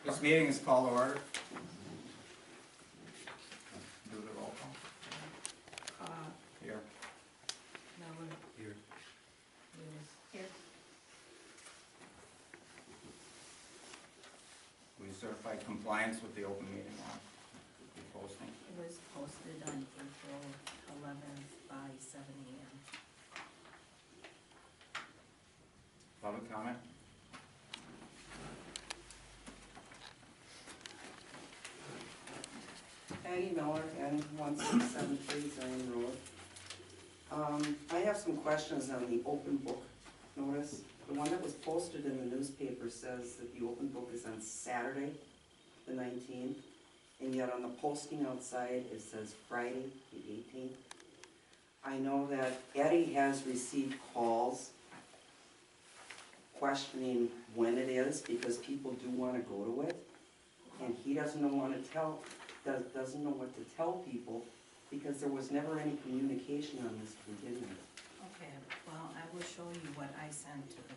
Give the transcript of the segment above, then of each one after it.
This meeting is called to order. Do the roll call. Here. Here. Here. We certified compliance with the open meeting law. The posting. It was posted on April 11th by 7 a.m. Public comment? Aggie Miller, N1673 Zion Road. I have some questions on the open book notice. The one that was posted in the newspaper says that the open book is on Saturday, the 19th, and yet on the posting outside it says Friday, the 18th. I know that Eddie has received calls questioning when it is because people do want to go to it, and he doesn't know what to tell people because there was never any communication on this to begin with. Okay, well, I will show you what I sent to the,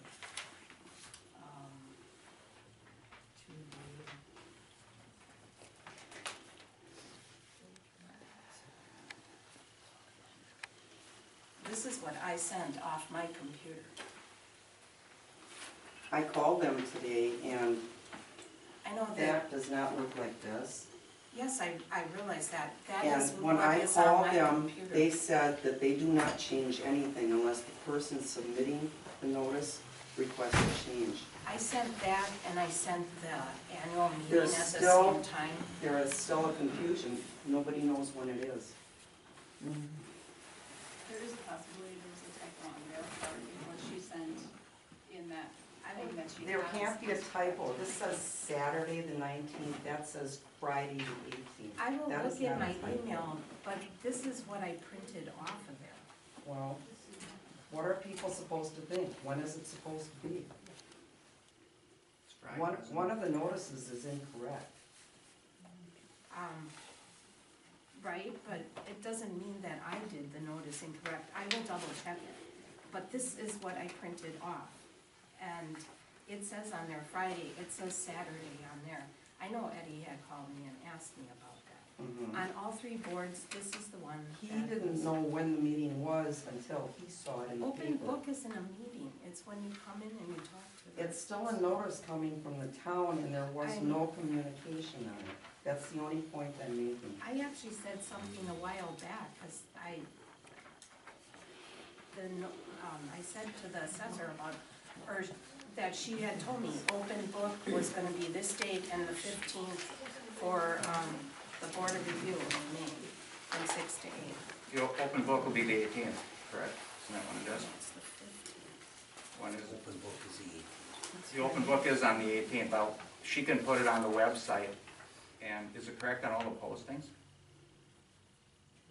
this is what I sent off my computer. I called them today and I know that does not look like this. Yes, I realize that. That And is when what I is on called my them, computer. they said that they do not change anything unless the person submitting the notice requests a change. I sent that and I sent the annual meeting There's at the still- same time. There is still a confusion. Nobody knows when it is. There is a possibility there's a typo on their part in what she sent in that thing that she has. There can't be a typo. This says Saturday the 19th, that says Friday the 18th. I will That is look in not a my typo. email, but this is what I printed off of there. Well, what are people supposed to think? When is it supposed to be? It's Friday, isn't One it? of the notices is incorrect. Right, but it doesn't mean that I did the notice incorrect. I will double check it. But this is what I printed off. And it says on there Friday, it says Saturday on there. I know Eddie had called me and asked me about that. On all three boards, this is the one. He that didn't was- know when the meeting was until he saw it in the Open paper. book isn't a meeting. It's when you come in and you talk to them. It's still a notice coming from the town and there was I no communication on it. That's the only point I'm making. I actually said something a while back, because I said to the assessor about, or that she had told me open book was gonna be this date and the 15th for, the board of review in May, from 6 to 8. The open book will be the 18th, correct? Isn't that when it is? It's the 15th. When is it? Open book is the 18th. The open book is on the 18th. She can put it on the website. And is it correct on all the postings?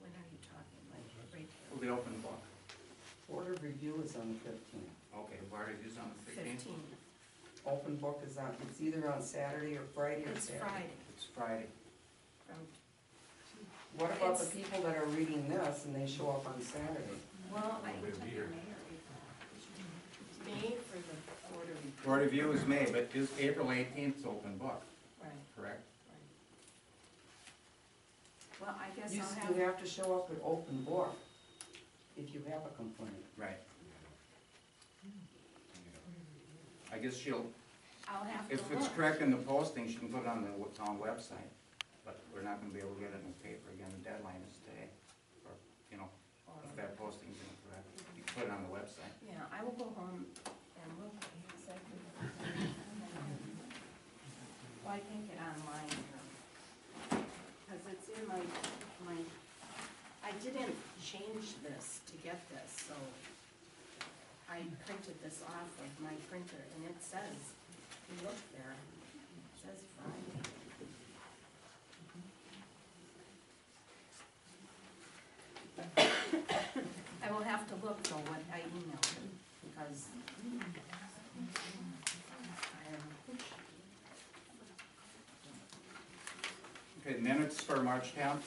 When are you talking, like, right Well, the open book. Board of review is on the 15th. Okay, Board of Review's on the here? 15th? 15th. Open book is on, it's either on Saturday or Friday or It's Saturday. Friday. It's Friday. From, What about the It's- people that are reading this and they show up on Saturday? well, I May or April. May for the board of review. Board of Review is May, but is April 18th open book, Right, correct? right. Well, I guess You I'll you have, have to show up at open book if you have a complaint. Right. I guess she'll, I'll have to if it's look. correct in the posting, she can put it on the town website. But we're not gonna be able to get it in the paper again, the deadline is today. Or, you know, if that posting's incorrect, you can put it on the website. Yeah, I will go home and look exactly. Well, I can get online here. Because it's in my, I didn't change this to get this, so I printed this off of my printer, and it says, if you look there, it says Friday. I will have to look for what I emailed, because Okay, minutes for March 10th.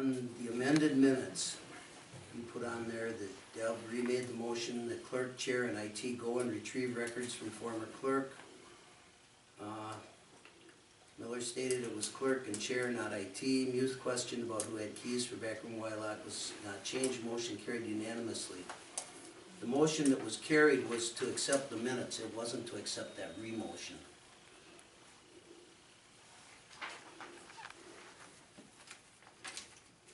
On the amended minutes, you put on there that Deb remade the motion that clerk, chair, and IT go and retrieve records from former clerk. Miller stated it was clerk and chair, not IT. Muth questioned about who had keys for backroom Wylock was not changed. Motion carried unanimously. The motion that was carried was to accept the minutes. It wasn't to accept that re-motion.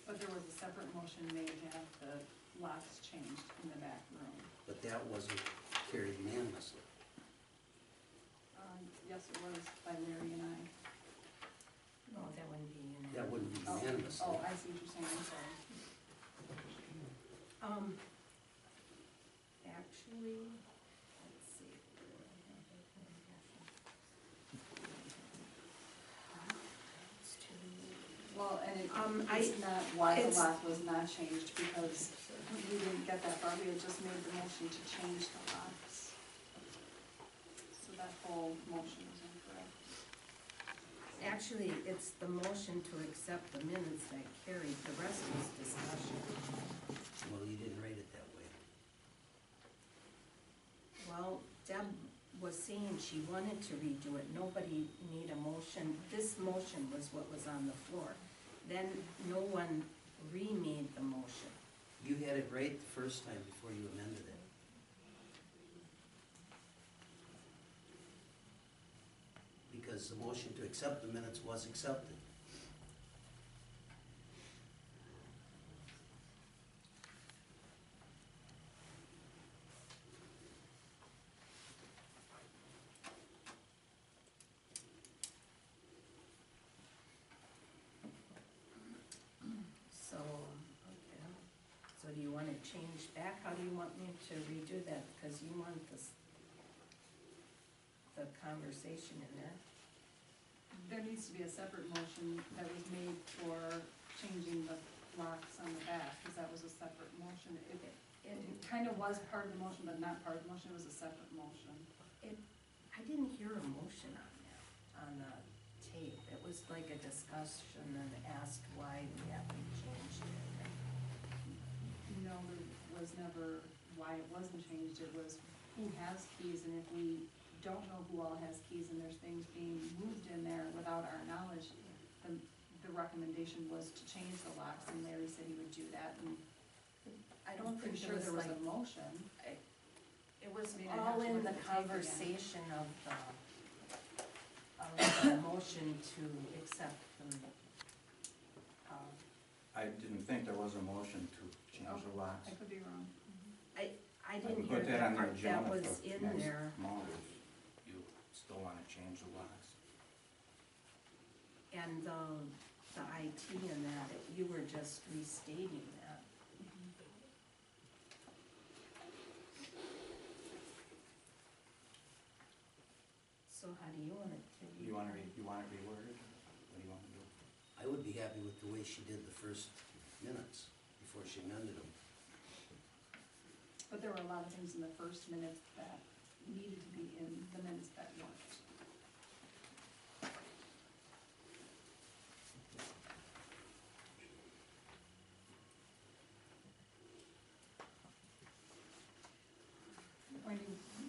But there was a separate motion made to have the locks changed in the back room. But that wasn't carried unanimously. Yes, it was by Larry and I. No, that wouldn't be unanimous. That wouldn't be Oh, unanimously. Oh, I see what you're saying, I'm sorry. Actually, let's see. Well, and I- it's not why the it's- lock was not changed, because we didn't get that far, we had just made the motion to change the locks. So that whole motion is incorrect. Actually, it's the motion to accept the minutes that carried, the rest was discussion. Well, you didn't write it that way. Well, Deb was saying she wanted to redo it, nobody made a motion, this motion was what was on the floor. Then no one remade the motion. You had it right the first time before you amended it. Because the motion to accept the minutes was accepted. So, okay, so do you want it changed back? How do you want me to redo that? Because you want this, the conversation in there. There needs to be a separate motion that was made for changing the locks on the back, because that was a separate motion. It kind of was part of the motion, but not part of the motion, it was a separate motion. I didn't hear a motion on that, on the tape. It was like a discussion and asked why we haven't changed it. No, there was never why it wasn't changed, it was who has keys, and if we don't know who all has keys and there's things being moved in there without our knowledge, the recommendation was to change the locks, and Larry said he would do that, and I don't pretty think sure there there was was like, a motion. it was Maybe I'd have all to in look the at the tape again. conversation of the motion to accept the, I didn't think there was a motion to change the locks. I could be wrong. I I didn't can hear put that that on the part, that agenda was for in next there. month if you still wanna change the locks. And the IT and that, you were just restating that. So how do you want it to be? You want it reworded? What do you wanna do? I would be happy with the way she did the first minutes before she amended them. But there were a lot of things in the first minutes that needed to be in the minutes that weren't.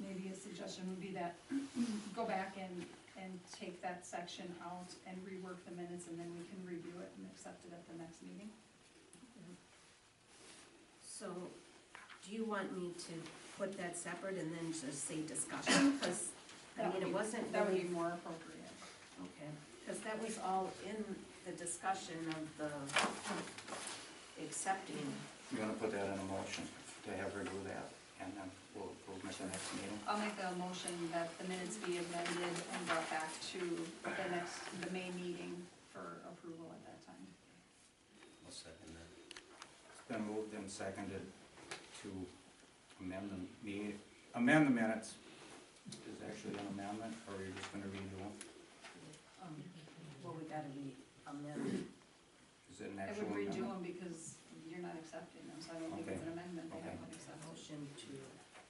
Maybe a suggestion would be that go back and take that section out and rework the minutes, and then we can review it and accept it at the next meeting. So, do you want me to put that separate and then just say discussion? Because, I mean, it wasn't That would really, be more appropriate. okay, because that was all in the discussion of the accepting. You wanna put that in a motion to have her do that, and then we'll approve it at the next meeting? I'll make a motion that the minutes be amended and brought back to the May meeting for approval at that time. I'll second that. It's been moved and seconded to amend the minutes. Is actually an amendment, or are you just gonna redo them? Well, we gotta amend. Is it an I actual would redo amendment? them because you're not accepting them, so I don't think it's an amendment, they Okay. haven't accepted. Motion to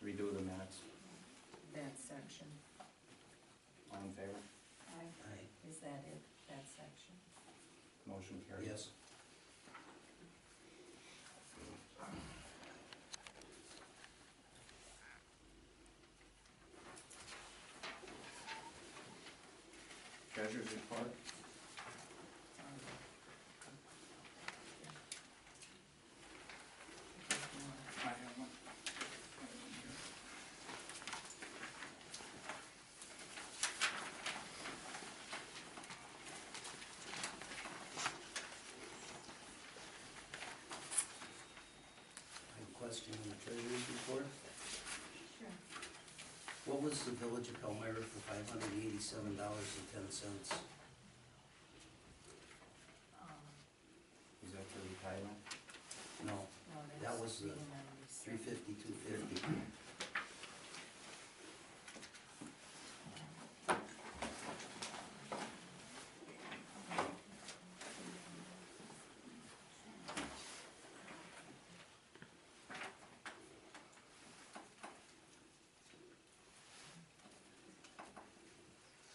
Redo the minutes. that section. All in favor? Aye. Aye. Is that it, that section? Motion carries. Yes. treasurer's report. I have one. I have a question on the treasurer's report. Sure. What was the village of Palmyra for $587.10? Is that for the title? No, No, That that's was the 397. $350, $250.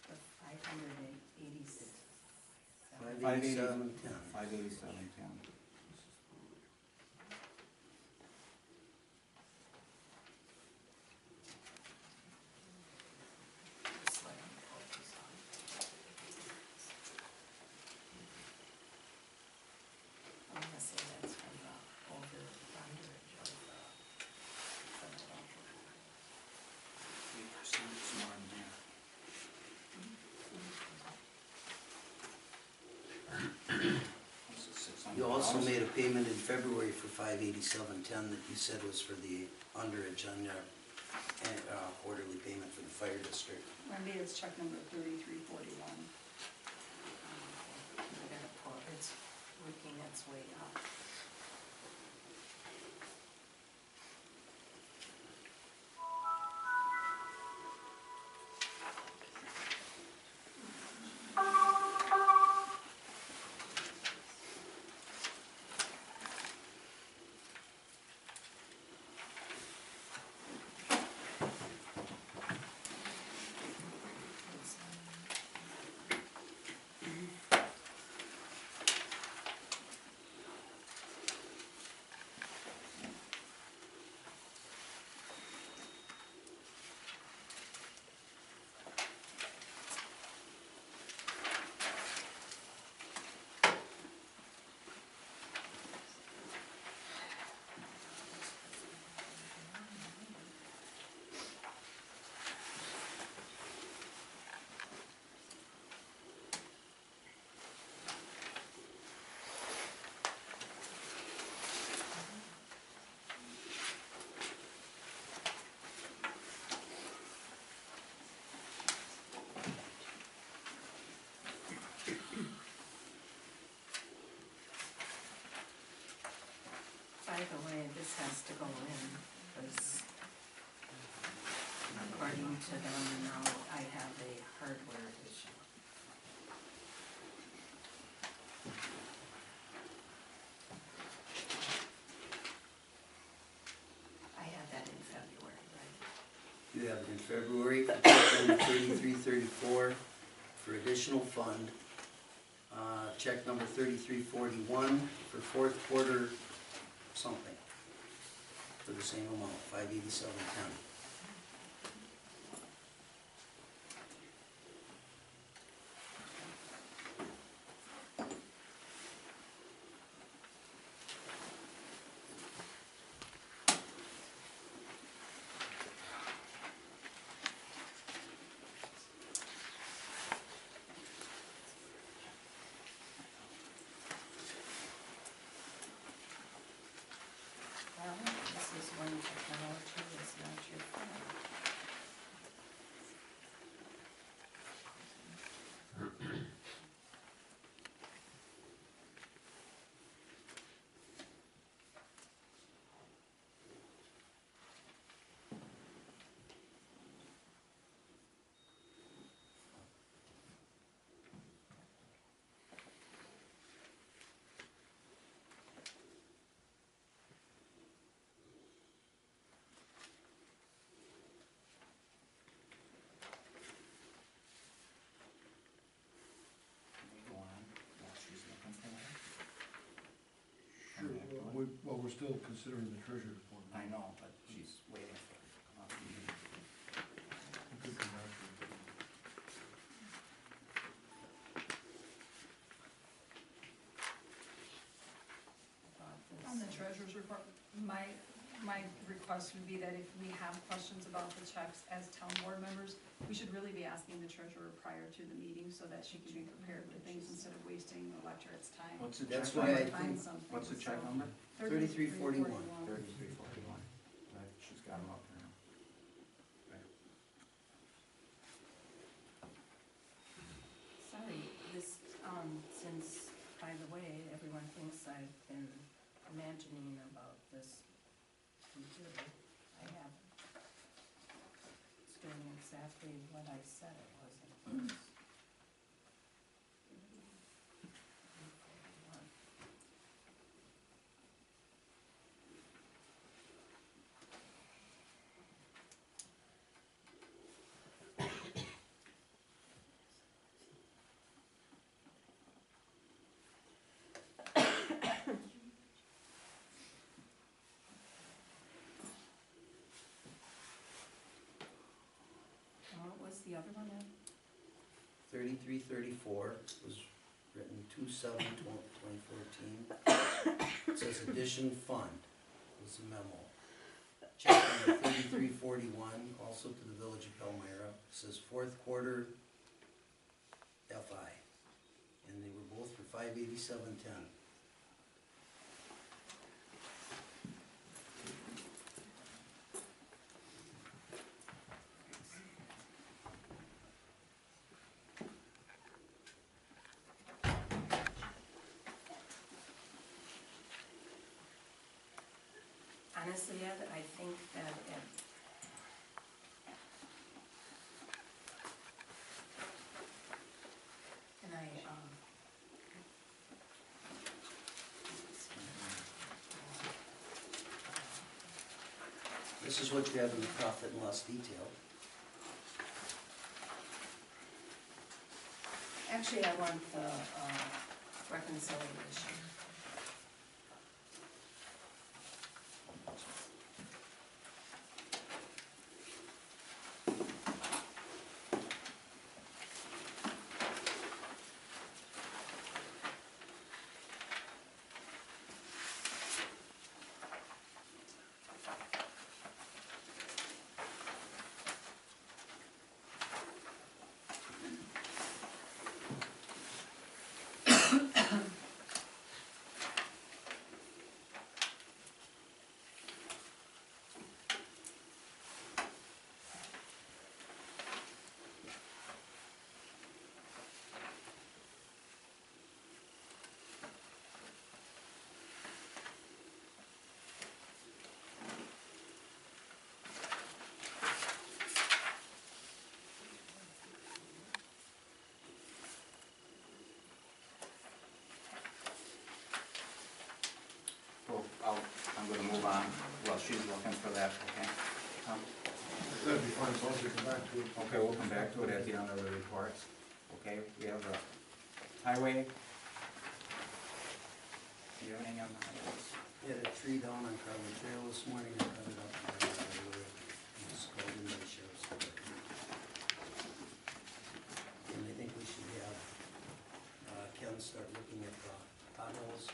The 586. 587.10. 587.10. I'm gonna say that's from the older underage of the. 8% is more than that. This is $600. You also made a payment in February for $587.10 that you said was for the underage on your quarterly payment for the fire district. Maybe it's check number 3341. I gotta pull, it's working its way up. By the way, this has to go in, because according to them now, I have a hardware issue. I had that in February, right? You have it in February, for check number 3334 for additional fund. Check number 3341 for fourth quarter something, for the same amount, $587.10. Well, this is when technology is not your friend. Go on, while she's looking for that. Sure, well, we're still considering the treasurer's report. I know, but she's waiting for it to come up. It could come after. treasurer's report, my request would be that if we have questions about the checks as town board members, we should really be asking the treasurer prior to the meeting so that she can be prepared with things instead of wasting the electorate's time. What's the That's check why number? I Find think something, What's the check so- number? 3341. 3341. Right, she's got them up there now. Right. Sorry, this, since, by the way, everyone thinks I've been imagining about this computer, I haven't. It's doing exactly what I said it wasn't. And what was the other one then? 3334 was written 2/7/2014. It says addition fund was the memo. Check number 3341, also to the village of Palmyra, says fourth quarter FI. And they were both for $587.10. Honestly, Ed, I think that it. And This is what you have in the profit and loss detail. actually, I want the, reconciliation. Well, I'm gonna move on, well, she's looking for that, okay? That'd be fine, as long as we come back to it. Okay, we'll come back to it at the end of the reports. Okay, we have the highway. Do you have anything on the highways? We had a tree down on Carver Trail this morning, I cut it up. Just called in the sheriff's department. And I think we should have Ken start looking at the potholes, the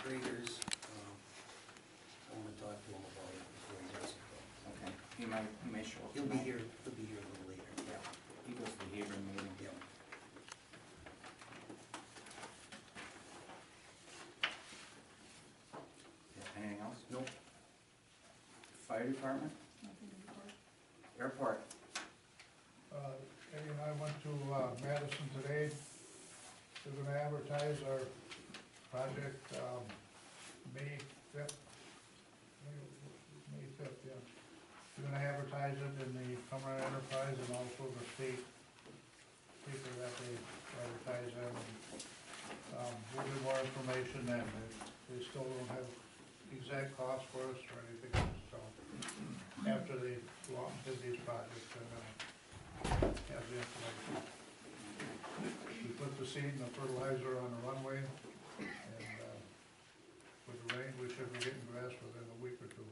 graders. I want to talk to him about it before he does it. Okay, he may show up He'll be tonight. here a little later. Yeah, he goes to the Hebron meeting. Yeah. Yeah, anything else? Nope. Fire department, Nothing to report. airport. Eddie and I went to Madison today. We're gonna advertise our project, May 5th. May 5th, yeah. We're gonna advertise it in the Palmyra Enterprise and also the state paper that they advertise in. We'll get more information then. They still don't have exact cost for us or anything, so after they go out and bid these projects, they're gonna have the information. We put the seed and the fertilizer on the runway, and, with the rain, we should be getting grass within a week or two.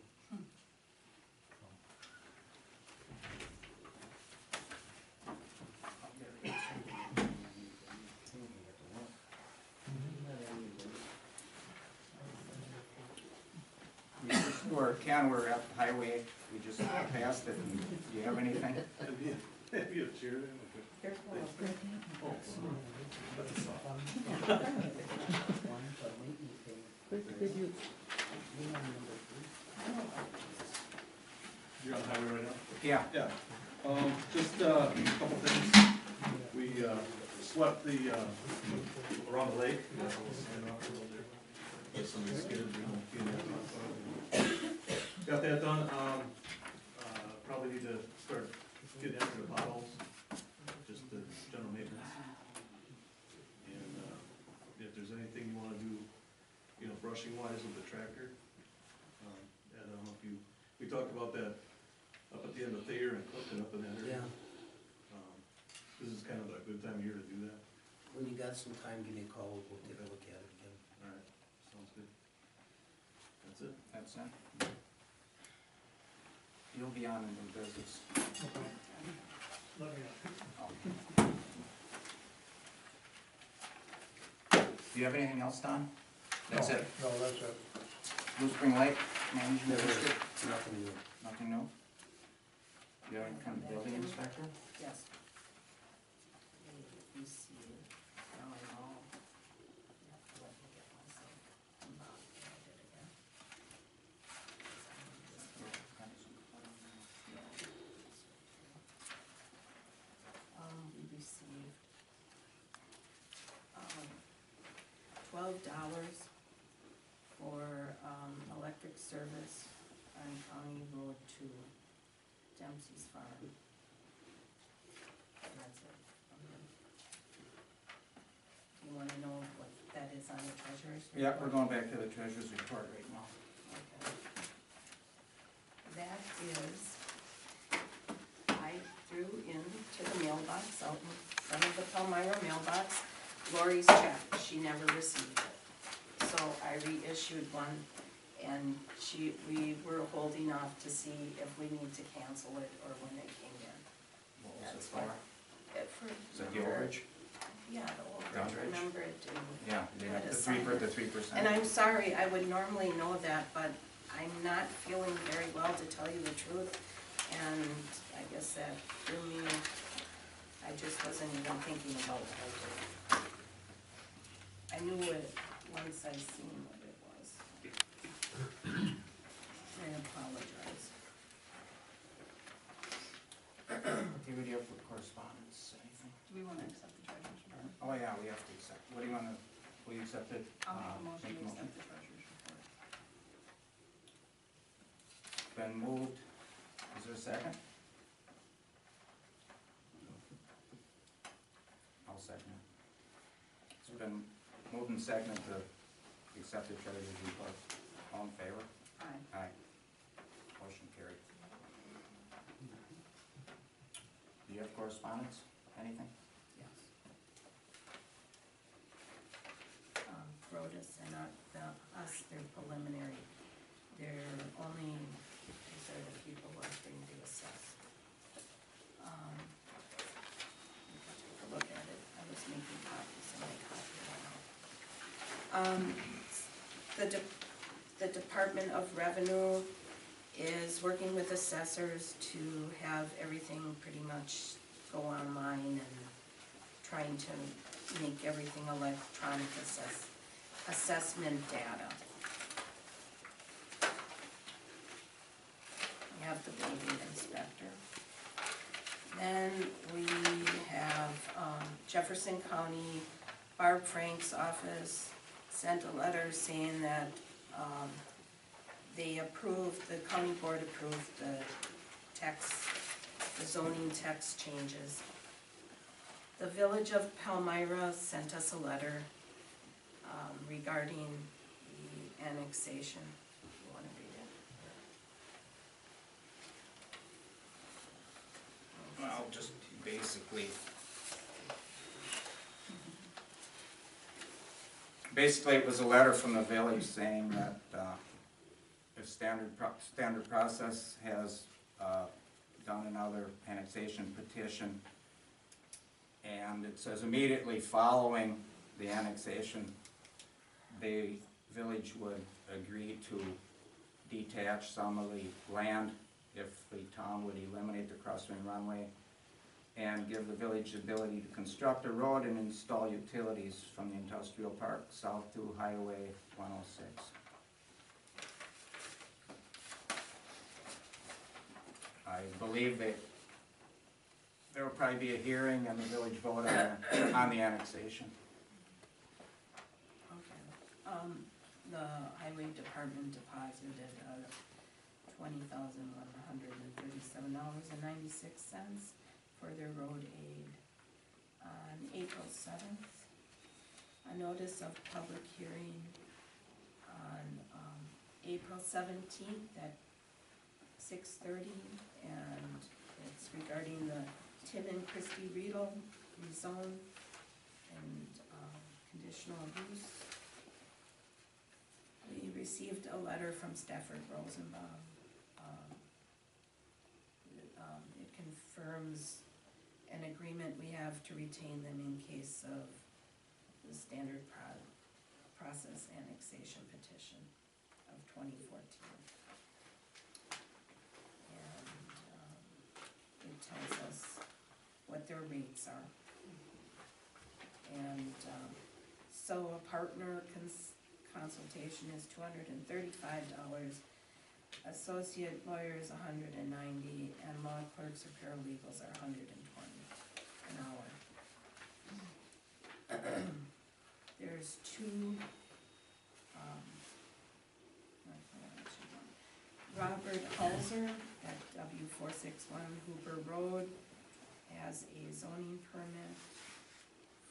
we're at the highway, we just passed it, and do you have anything? Have you cheered him? You're on the highway right now? Yeah. Yeah. Just a couple things. We swept the, around the lake. There's some skidded, got that done. Probably need to start getting after the potholes, just the general maintenance. And if there's anything you wanna do, you know, brushing wise with the tractor. I don't know if you, we talked about that up at the end of Thayer and Clifton up in that area. Yeah, This is kind of a good time of year to do that. when you got some time, give me a call, we'll take a look at it again. Alright, sounds good. That's it. That's it. You'll be on in new business. Let me, Do you have anything else, Don? That's it. No, that's it. Blue Spring Lake Management District, Nothing new. nothing new? Do you have any kind of building inspector? Yes. You see, now I know. You have to let me get myself unboxed when I did again. We received, $12 for, electric service on County Road 2, Dempsey's Farm. And that's it. You wanna know what that is on the treasurer's report? Yeah, we're going back to the treasurer's report right now. Okay. That is, I threw into the mailbox out in front of the Palmyra mailbox, Lori's check, she never received it. So I reissued one, and we were holding off to see if we need to cancel it or when it came in. What was it That's for? For. Is that the overage? Yeah, the overage, Overage? remember it didn't. Yeah, they have Had the a three, sign. the 3%. And I'm sorry, I would normally know that, but I'm not feeling very well, to tell you the truth. And I guess that threw me, I just wasn't even thinking about it. I knew it once I seen what it was. I apologize. Okay, what do you have for correspondence, anything? Do we wanna accept the treasurer's report? Oh, yeah, we have to accept, what do you wanna, will you accept it? I'll make a motion Make to a accept the treasurer's report. Been moved, is there a second? I'll second it. It's been moved and seconded to accept the treasurer's report. All in favor? Aye. Aye. Motion carried. Do you have correspondence, anything? Yes. Broadus and us, they're preliminary. They're only, these are the people who are going to assess. Take a look at it. I was making copies and I copied it out. The Department of Revenue is working with assessors to have everything pretty much go online and trying to make everything electronic assessment data. We have the building inspector. Then we have Jefferson County, Barb Frank's office sent a letter saying that they approved, the county board approved the zoning text changes. The village of Palmyra sent us a letter regarding the annexation. You wanna read it? Well, just basically it was a letter from the village saying that if standard process has done another annexation petition, and it says immediately following the annexation, the village would agree to detach some of the land if the town would eliminate the crosswind runway, and give the village the ability to construct a road and install utilities from the industrial park south to Highway 106. I believe that there will probably be a hearing and the village vote on the annexation. Okay. The highway department deposited $20,137.96 for their road aid. On April 7th, a notice of public hearing on April 17th at 6:30, and it's regarding the Tim and Christie Riedel rezone and conditional use. We received a letter from Stafford Rosenbaum. It confirms an agreement we have to retain them in case of the standard process annexation petition of 2014. And it tells us what their rates are. And so a partner consultation is $235, associate lawyers $190, and law clerks or paralegals are $120 an hour. There's two, Robert Halser at W461 Hooper Road has a zoning permit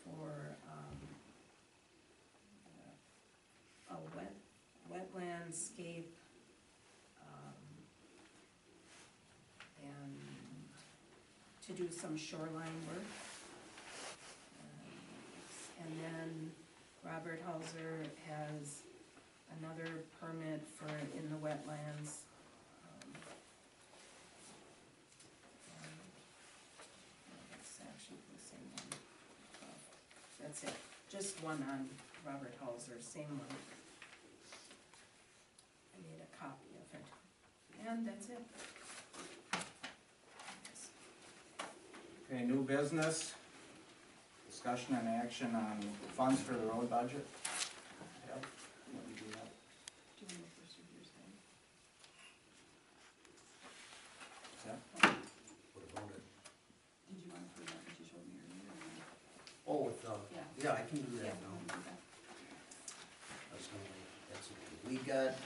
for a wetlandscape and to do some shoreline work. And then Robert Halser has another permit for in the wetlands. It's actually the same one. That's it, just one on Robert Halser, same one. I made a copy of it, and that's it. Okay, new business, discussion and action on funds for the road budget. Yep, let me do that. Do you want to first review your thing? Yep. What about it? Did you want to put that that you showed me earlier? or no? Oh, with, Yeah. yeah, I can do Yeah, that now. we can do that. I was gonna wait. That's okay. We got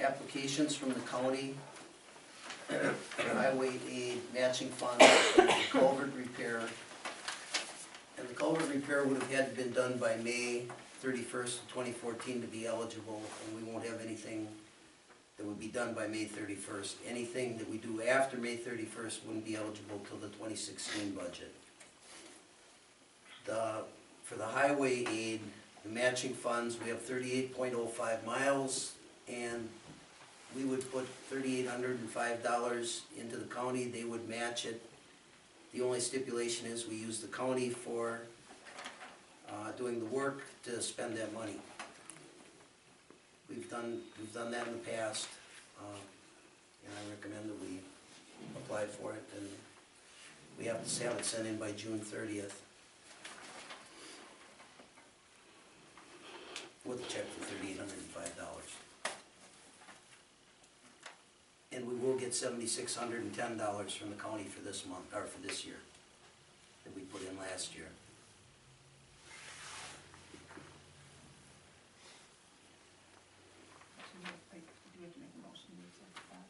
applications from the county, highway aid, matching funds, and culvert repair. And the culvert repair would have had to been done by May 31st of 2014 to be eligible, and we won't have anything that would be done by May 31st. Anything that we do after May 31st wouldn't be eligible till the 2016 budget. For the highway aid, the matching funds, we have 38.05 miles, and we would put $3,805 into the county, they would match it. The only stipulation is we use the county for doing the work to spend that money. We've done that in the past, and I recommend that we apply for it, and we have to have it sent in by June 30th. With a check for $3,805. And we will get $7,610 from the county for this month, or for this year, that we put in last year. Do we have to make a motion to accept that?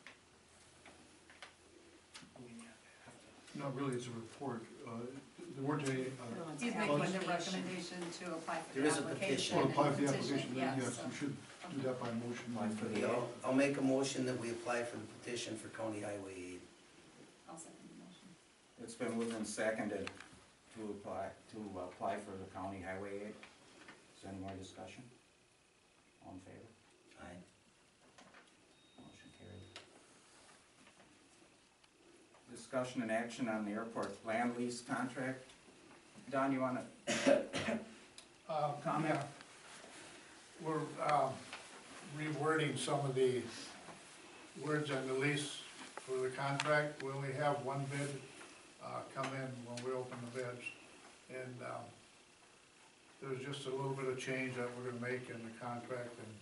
Not really, it's a report. There weren't any, He's making the recommendation to apply for There the is a application. petition. well, apply for the and application, then yeah, yes, so- you should do that by motion. Apply for the Okay, I'll make a motion that we apply for the petition for county highway aid. I'll second the motion. It's been moved and seconded to apply for the county highway aid. Is there any more discussion? All in favor? Aye. Motion carried. Discussion and action on the airport land lease contract. Don, you wanna comment? Yeah. We're reworking rewording some of the words on the lease for the contract. We only have one bid, come in when we open the bids. And, there's just a little bit of change that we're gonna make in the contract, and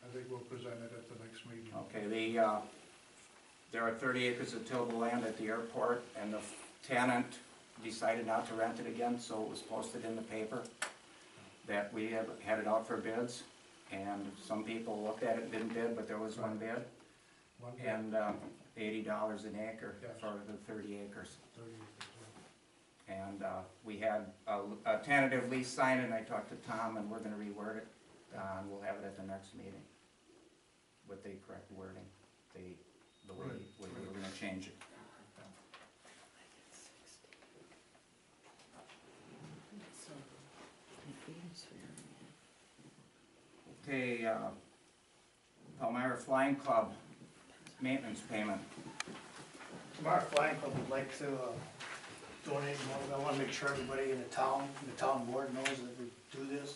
I think we'll present it at the next meeting. Okay, there are 30 acres of tillable land at the airport, and the tenant decided not to rent it again, so it was posted in the paper that we have had it out for bids, and some people looked at it, didn't bid, but there was one bid, One bid, and $80 an acre Yes. for the 30 acres. 30 acres, And we had a tentative lease signed, and I talked to Tom, and we're gonna reword it, and we'll have it at the next meeting with the correct wording, the way we're gonna change it. Okay, Palmyra Flying Club, maintenance payment. Tomorrow, Flying Club would like to donate more. I want to make sure everybody in the town board knows that we do this.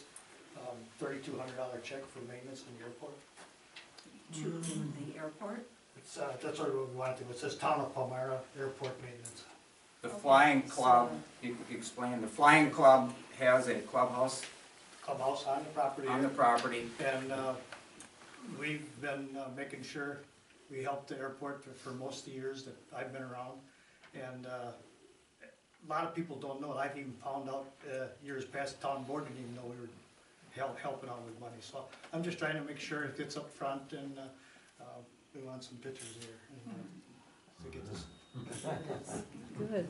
$3,200 check for maintenance in the airport. To the airport? It's, that's what we want to do. It says Town of Palmyra Airport Maintenance. The Okay, Flying Club, so- explain, the Flying Club has a clubhouse Clubhouse on the property. on the property. And we've been making sure we help the airport for most of the years that I've been around. And a lot of people don't know it. I've even found out years past, the town board didn't even know we were helping out with money. So I'm just trying to make sure it gets up front, and we want some pictures here to get this. Good.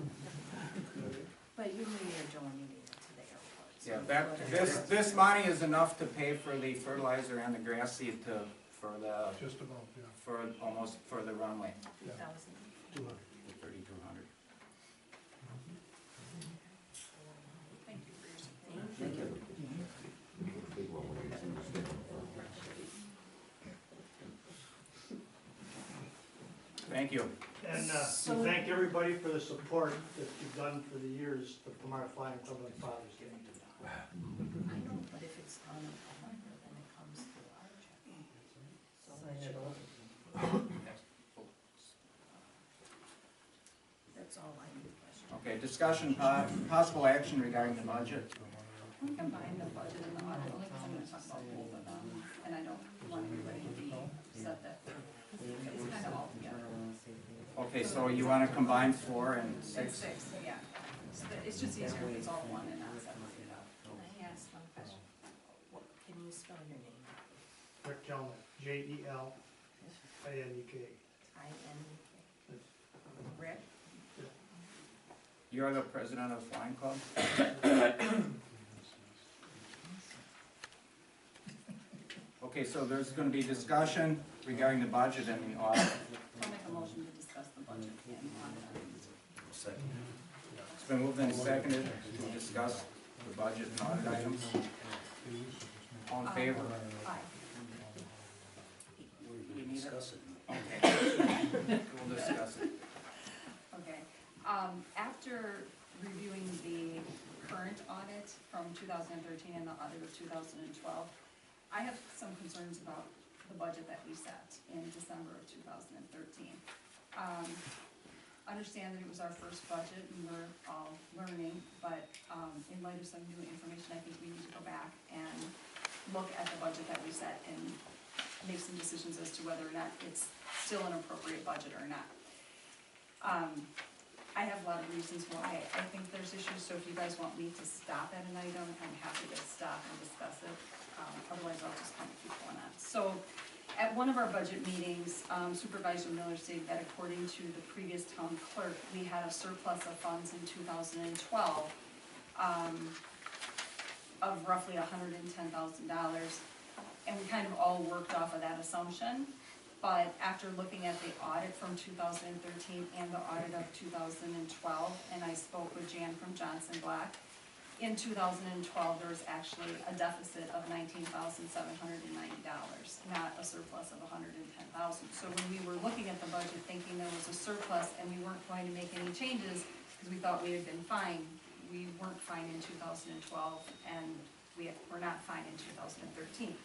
But you know you're donating it to the airport. so Yeah, whatever. this money is enough to pay for the fertilizer and the grass seed for just about, yeah. for the runway, 2,000. 200. the 3,200. Thank you for your support. Thank you. Thank you. And So- we thank everybody for the support that you've done for the years, the Palmyra Flying Club and Father's Day. I know, but if it's on a Palmyra, then it comes through our check. So that should- That's all I need to question. Okay, discussion, possible action regarding the budget. We combine the budget and the audit, only because I'm gonna talk about both of them, and I don't want anybody to be upset that it's kind of all together. Okay, so you wanna combine 4 and It's 6? six, yeah. It's just easier if it's all one and not separate. Can I ask one question? Can you spell your name? Rick Kelman, JELINUK. I-N-K. Rick? You're the president of the Flying Club? Okay, so there's gonna be discussion regarding the budget and the audit. I'll make a motion to discuss the budget and audit items. Second. It's been moved and seconded to discuss the budget and audit items. All in favor? Aye. We discuss it. Okay. We'll discuss it. Okay, after reviewing the current audit from 2013 and the audit of 2012, I have some concerns about the budget that we set in December of 2013. Understand that it was our first budget and we're all learning, but in light of some new information, I think we need to go back and look at the budget that we set and make some decisions as to whether or not it's still an appropriate budget or not. I have a lot of reasons why I think there's issues, so if you guys want me to stop at an item, I'm happy to stop and discuss it. Otherwise, I'll just kind of keep going on. So, at one of our budget meetings, Supervisor Miller stated that according to the previous town clerk, we had a surplus of funds in 2012 of roughly $110,000. And we kind of all worked off of that assumption. But after looking at the audit from 2013 and the audit of 2012, and I spoke with Jan from Johnson Black, in 2012, there was actually a deficit of $19,790, not a surplus of $110,000. So when we were looking at the budget thinking there was a surplus and we weren't going to make any changes because we thought we had been fine, we weren't fine in 2012 and we're not fine in 2013.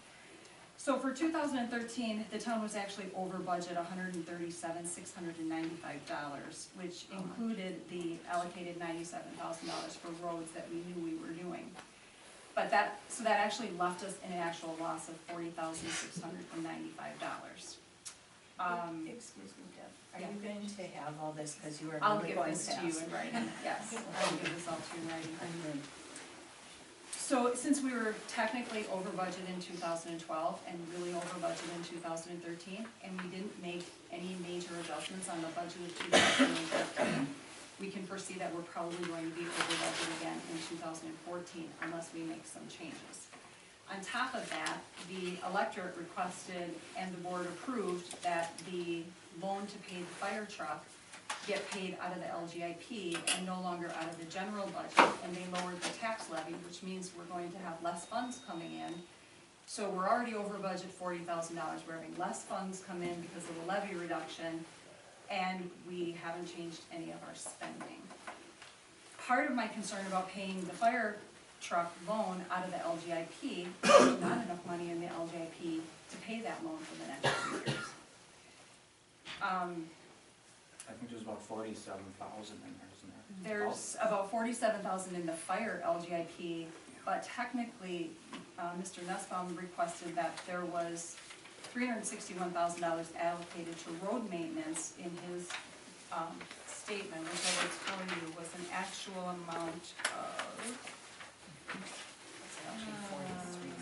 So for 2013, the town was actually over budget $137,695, which included the allocated $97,000 for roads that we knew we were doing. But that actually left us in an actual loss of $40,695. Excuse me, Deb, are Yeah. you going to have all this, because you are I'll really give going this to fast. you in writing, yes, I'll give this all to you in writing. And then, So since we were technically over budget in 2012 and really over budget in 2013, and we didn't make any major adjustments on the budget of 2013, we can foresee that we're probably going to be over budget again in 2014 unless we make some changes. On top of that, the electorate requested and the board approved that the loan to pay the fire truck get paid out of the LGIP and no longer out of the general budget, and they lowered the tax levy, which means we're going to have less funds coming in. So we're already over budget $40,000, we're having less funds come in because of the levy reduction, and we haven't changed any of our spending. Part of my concern about paying the fire truck loan out of the LGIP, there's not enough money in the LGIP to pay that loan for the next 2 years. I think there's about 47,000 in there, isn't there? There's about 47,000 in the fire LGIP, but technically, Mr. Nussbaum requested that there was $361,000 allocated to road maintenance in his statement, which I will tell you was an actual amount of, it's actually 43,000.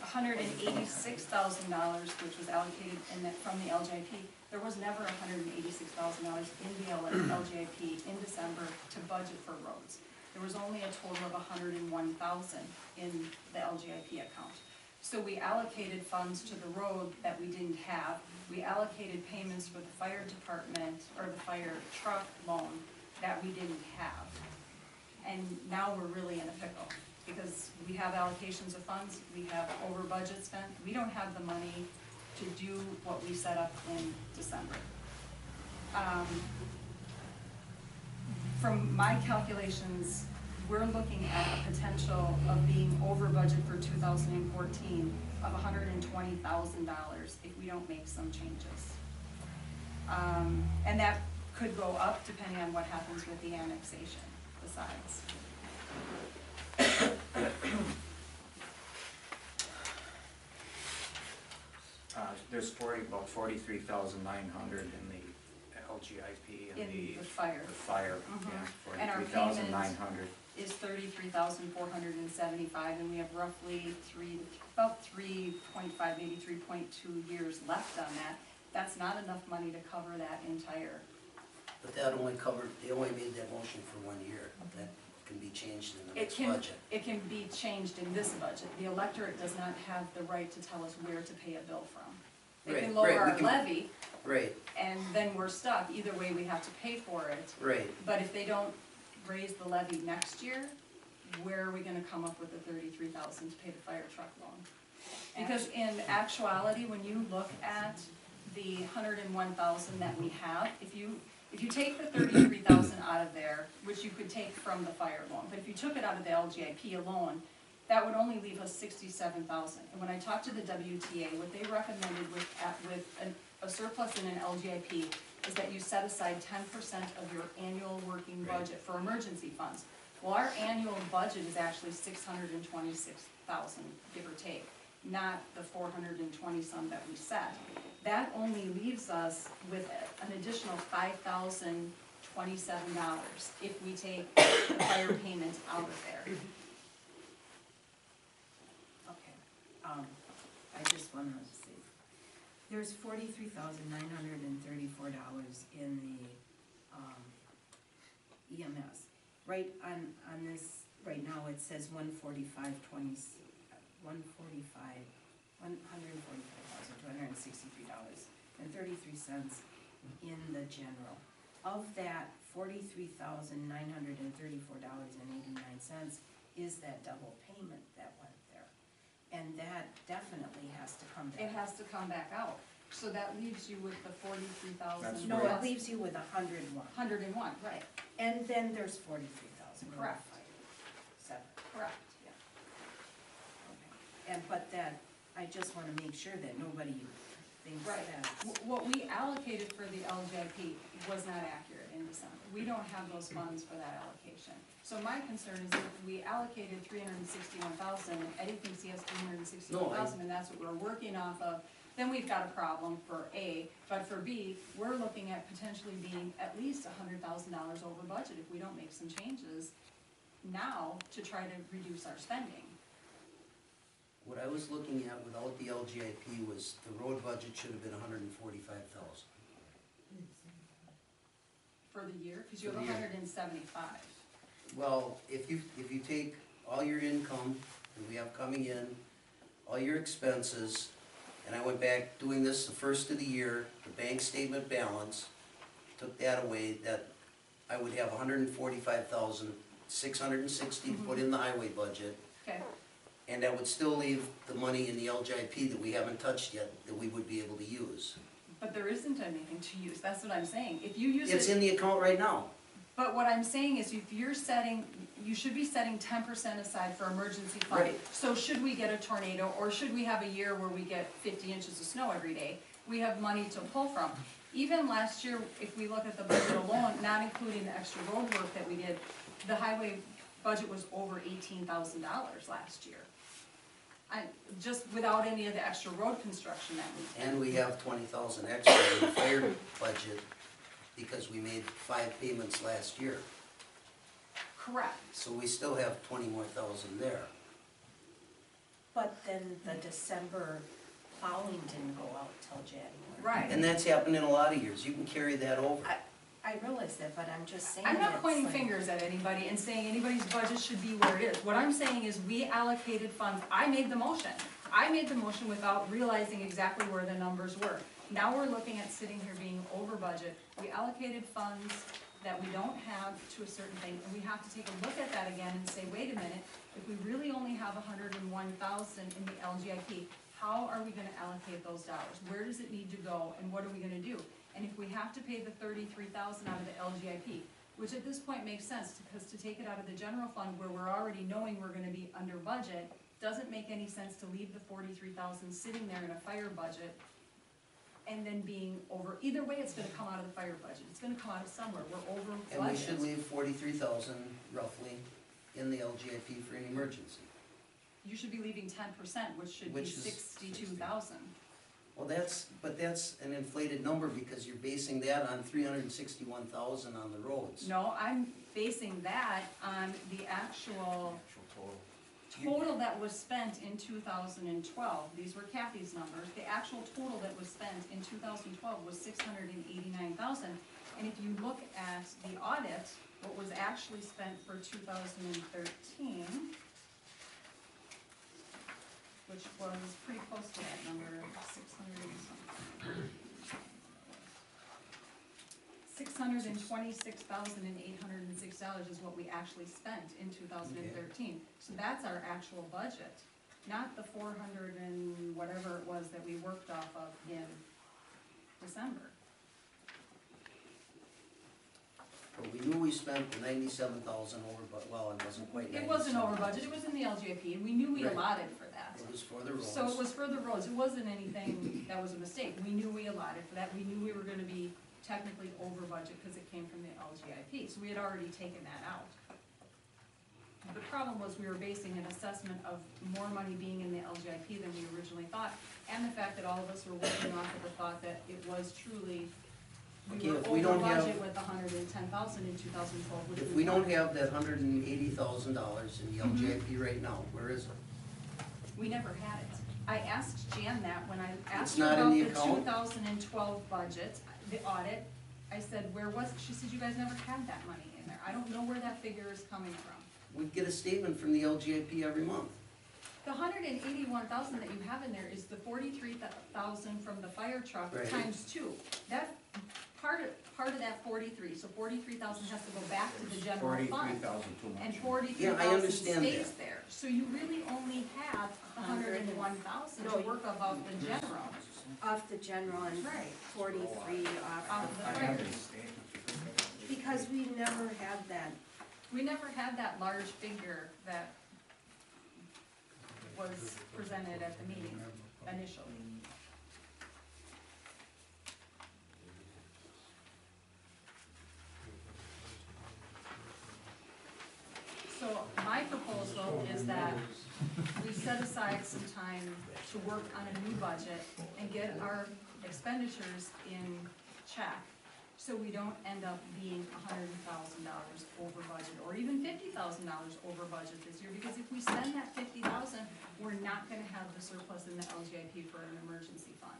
$186,000, which was allocated from the LGIP. There was never $186,000 in the LGIP in December to budget for roads. There was only a total of $101,000 in the LGIP account. So we allocated funds to the road that we didn't have. We allocated payments for the fire department, or the fire truck loan, that we didn't have. And now we're really in a pickle, because we have allocations of funds, we have over budget spent, we don't have the money to do what we set up in December. From my calculations, we're looking at a potential of being over budget for 2014 of $120,000 if we don't make some changes. And that could go up depending on what happens with the annexation besides. There's about 43,900 in the LGIP and In the the fire. Fire, Mhm. yeah, And our 43,900. Is 33,475, and we have roughly about 3.5, maybe 3.2 years left on that. That's not enough money to cover that entire. But that only covered, they only made that motion for 1 year. That can be changed in the It next can, budget. it can be changed in this budget. The electorate does not have the right to tell us where to pay a bill from. They can Right, lower right, we our can- levy, Right, and then we're stuck. Either way, we have to pay for it. right. But if they don't raise the levy next year, where are we gonna come up with the 33,000 to pay the fire truck loan? Because in actuality, when you look at the 101,000 that we have, if you take the 33,000 out of there, which you could take from the fire loan, but if you took it out of the LGIP alone, that would only leave us 67,000. And when I talked to the WTA, what they recommended with a surplus in an LGIP is that you set aside 10% of your annual working budget for emergency funds. Well, our annual budget is actually 626,000, give or take, not the 420 some that we set. That only leaves us with an additional $5,027 if we take the fire payment out of there. Okay, I just wanted to see, there's $43,934 in the, EMS. Right on this, right now, it says $145,263 in the general. Of that, $43,934.89 is that double payment that went there. And that definitely has to come back. It has to come back out, so that leaves you with the 43,000. That's No, right. it leaves you with 101. 101, right, And then there's 43,000. Correct. Separate, correct, yeah. okay. And, but that I just wanna make sure that nobody thinks Right. that. What we allocated for the LGIP was not accurate in December. We don't have those funds for that allocation. So my concern is if we allocated 361,000, Eddie thinks he has 361,000, and that's what we're working off of, then we've got a problem for A. But for B, we're looking at potentially being at least $100,000 over budget if we don't make some changes now to try to reduce our spending. What I was looking at without the LGIP was the road budget should have been 145,000. For the year, because you For have the year. 175. Well, if you take all your income that we have coming in, all your expenses, and I went back doing this the first of the year, the bank statement balance, took that away, that I would have 145,660 to put in the highway budget, Okay, and that would still leave the money in the LGIP that we haven't touched yet, that we would be able to use. but there isn't anything to use, that's what I'm saying. If you use It's it, in the account right now. but what I'm saying is if you're setting, you should be setting 10% aside for emergency fund. Right. So should we get a tornado, or should we have a year where we get 50 inches of snow every day, we have money to pull from. Even last year, if we look at the budget alone, not including the extra road work that we did, the highway budget was over $18,000 last year. Just without any of the extra road construction that we did. And we have 20,000 extra in the fire budget because we made 5 payments last year. Correct. So we still have 20 more thousand there. But then the December plowing didn't go out till January. Right. And that's happened in a lot of years. You can carry that over. I realize that, but I'm just saying. I'm not it's pointing like- fingers at anybody and saying anybody's budget should be where it is. What I'm saying is we allocated funds, I made the motion. I made the motion without realizing exactly where the numbers were. Now we're looking at sitting here being over budget. We allocated funds that we don't have to a certain thing, and we have to take a look at that again and say, wait a minute, if we really only have 101,000 in the LGIP, how are we gonna allocate those dollars? Where does it need to go, and what are we gonna do? And if we have to pay the 33,000 out of the LGIP, which at this point makes sense, because to take it out of the general fund where we're already knowing we're gonna be under budget, doesn't make any sense to leave the 43,000 sitting there in a fire budget and then being over, either way, it's gonna come out of the fire budget, it's gonna come out of somewhere, we're over budget. And we should leave 43,000 roughly in the LGIP for an emergency. You should be leaving 10%, which should be Which is 62,000. Well, but that's an inflated number because you're basing that on 361,000 on the roads. No, I'm basing that on the actual total that was spent in 2012. These were Kathy's numbers. The actual total that was spent in 2012 was 689,000. And if you look at the audit, what was actually spent for 2013, which was pretty close to that number, 600 and something. $626,806 is what we actually spent in 2013. So that's our actual budget, not the 400 and whatever it was that we worked off of in December. But we knew we spent the 97,000 over, but, well, it wasn't quite 97. It wasn't over budget, it was in the LGIP, and we knew we Right. allotted for that. It was for the roads. So it was for the roads, it wasn't anything that was a mistake, we knew we allotted for that, we knew we were gonna be technically over budget because it came from the LGIP, so we had already taken that out. The problem was we were basing an assessment of more money being in the LGIP than we originally thought, and the fact that all of us were working off of the thought that it was truly, Okay, we were if we over don't have- budget with 110,000 in 2012, which If we we don't wanted. have that $180,000 in the LGIP right now, where is it? We never had it. I asked Jan that when I asked It's her not in about the the account? 2012 budget, the audit. I said, where was it? She said, you guys never had that money in there. I don't know where that figure is coming from. We get a statement from the LGIP every month. The 181,000 that you have in there is the 43,000 from the fire truck Right. times 2. That, part of that 43, so 43,000 has to go back to the general fund. 43,000 too much. And Yeah, I 43,000 understand stays that. there. So you really only have 101,000 to work above the general. Off the general and Right. 43 Off off the the I fire. have these statements. because we never had that. We never had that large figure that was presented at the meeting. initially. So my proposal is that we set aside some time to work on a new budget and get our expenditures in check, so we don't end up being $100,000 over budget, or even $50,000 over budget this year, because if we spend that $50,000, we're not gonna have the surplus in the LGIP for an emergency fund.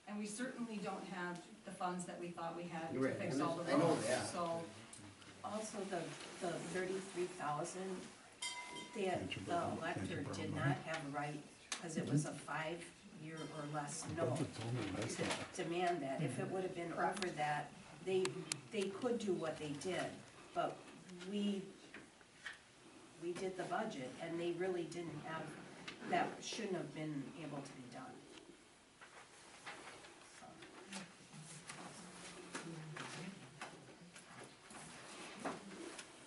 And we certainly don't have the funds that we thought we had to Right, fix all the I know roads, that. so. Also, the 33,000, the elector did not have a right, because it was a 5-year or less note, to demand that. If it would have been over that, they could do what they did, but we did the budget, and they really didn't have, that shouldn't have been able to be done.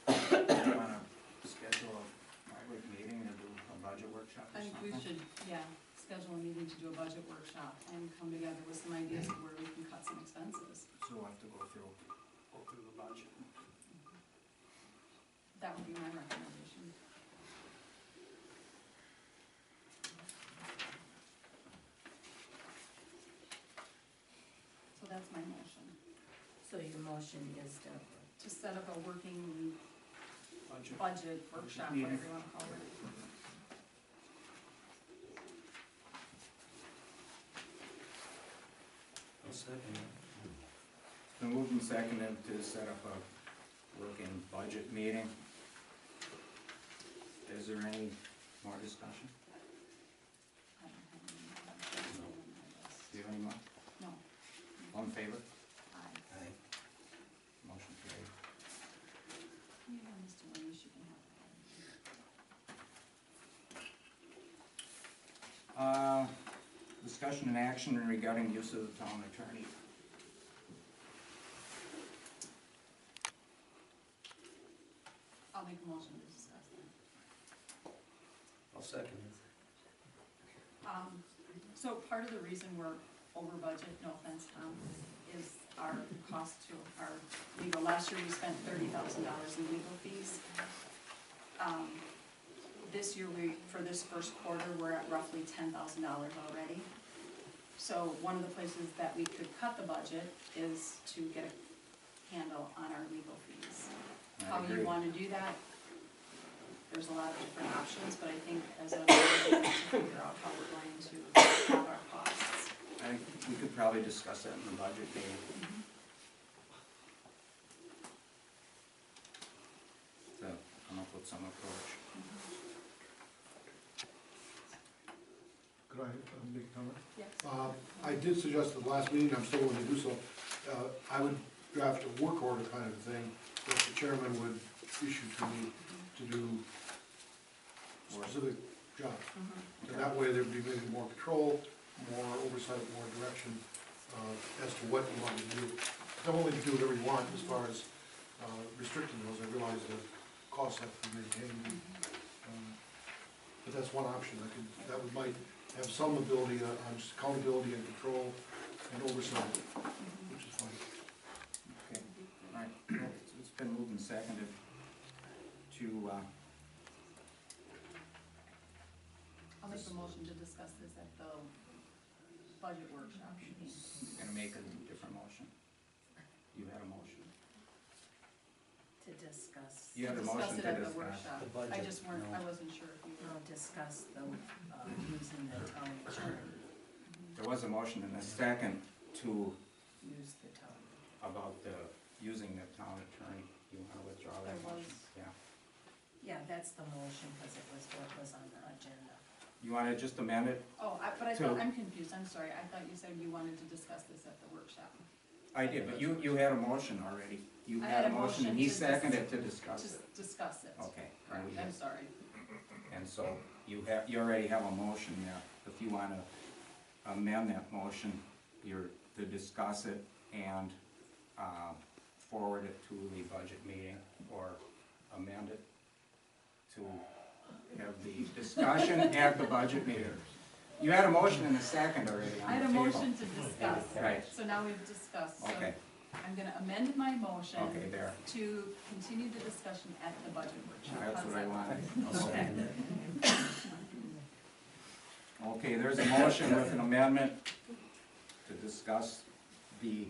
Do you wanna schedule a public meeting to do a budget workshop or I think we something? should, yeah, schedule a meeting to do a budget workshop and come together with some ideas of where we can cut some expenses. So we'll have to go through the budget. That would be my recommendation. So that's my motion, So your motion is to set up a working budget workshop, whatever you wanna call it. I'll second it. It's been moved and seconded to set up a working budget meeting. Is there any more discussion? I don't have any on my list. Do you have any more? No. All in favor? Aye. Aye. Motion carried. Yeah, Mr. Williams, you can have that. Discussion and action regarding use of the town attorney. I'll make a motion to discuss that. I'll second it. So part of the reason we're over budget, no offense, Tom, is our cost to our legal. Last year, we spent $30,000 in legal fees. This year, for this first quarter, we're at roughly $10,000 already. So one of the places that we could cut the budget is to get a handle on our legal fees. I How agree. you wanna do that, there's a lot of different options, but I think as a board, we have to figure out how we're going to have our costs. I think we could probably discuss that in the budget meeting. To come up with some approach. Could I make a comment? Yes. I did suggest at the last meeting, I'm still willing to do so, I would draft a work order kind of thing that the chairman would issue to me to do specific jobs. And that way there'd be maybe more control, more oversight, more direction as to what you want to do. Don't only do whatever you want as far as restricting those, I realize the costs have to be maintained. But that's one option, that might have some ability on just accountability and control and oversight, which is fine. Okay, all right, well, it's been moved and seconded to, I'll make a motion to discuss this at the budget workshop meeting. gonna make a different motion. You had a motion. to discuss, You had a Discuss motion it to at the discuss. workshop. The budget, I just weren't, no. I wasn't sure if you were. discuss the, using the town attorney, There was a motion and a second to, use the town. about the, using the town attorney. You wanna withdraw that There motion? was. Yeah. Yeah, that's the motion, because it was what was on the agenda. You wanna just amend it? Oh, but I So- thought, I'm confused, I'm sorry, I thought you said you wanted to discuss this at the workshop. I did, but you had a motion already. You I had a had a motion and motion he to dis- seconded to discuss it. Just discuss it. Okay. Correct, and we I'm have- sorry. And so you already have a motion there. If you wanna amend that motion, you're to discuss it and, forward it to the budget meeting, or amend it to have the discussion at the budget meeting. You had a motion and a second already on I the had a table. motion to discuss, Right. so now we've discussed, so Okay, I'm gonna amend my motion okay, there. to continue the discussion at the budget workshop. That's How's what I that? wanted. I'll Okay. second that. Okay, there's a motion with an amendment to discuss the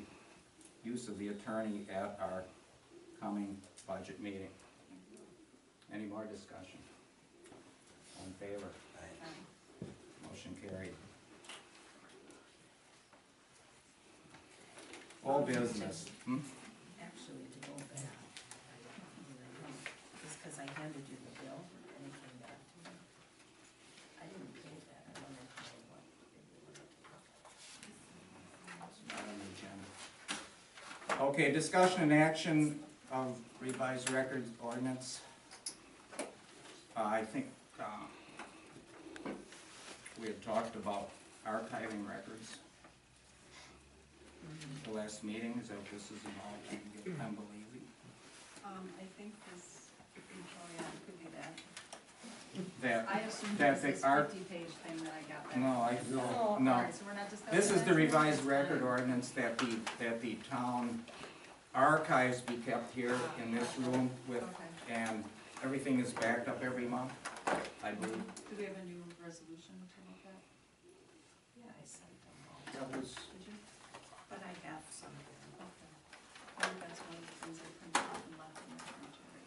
use of the attorney at our coming budget meeting. Any more discussion? All in favor? Motion carried. All business. Actually, to go back, just because I handed you the bill and it came back to me. I didn't pay that, I wanted to know what it was. Not on the agenda. Okay, discussion and action of revised records ordinance. I think, we had talked about archiving records the last meeting, is that this is involved, I believe. I think this, oh yeah, it could be that. That, I assumed it that was the this art, 50-page thing that I got back. no, Oh, no. alright, so we're not discussing This is the that? revised record ordinance that the town archives be kept here in this room with, Okay. and everything is backed up every month, I believe. Do we have a new resolution to look at? Yeah, I sent them all, That was, Did you? but I have some. Okay. I think that's one of the things I printed out and left in the cemetery.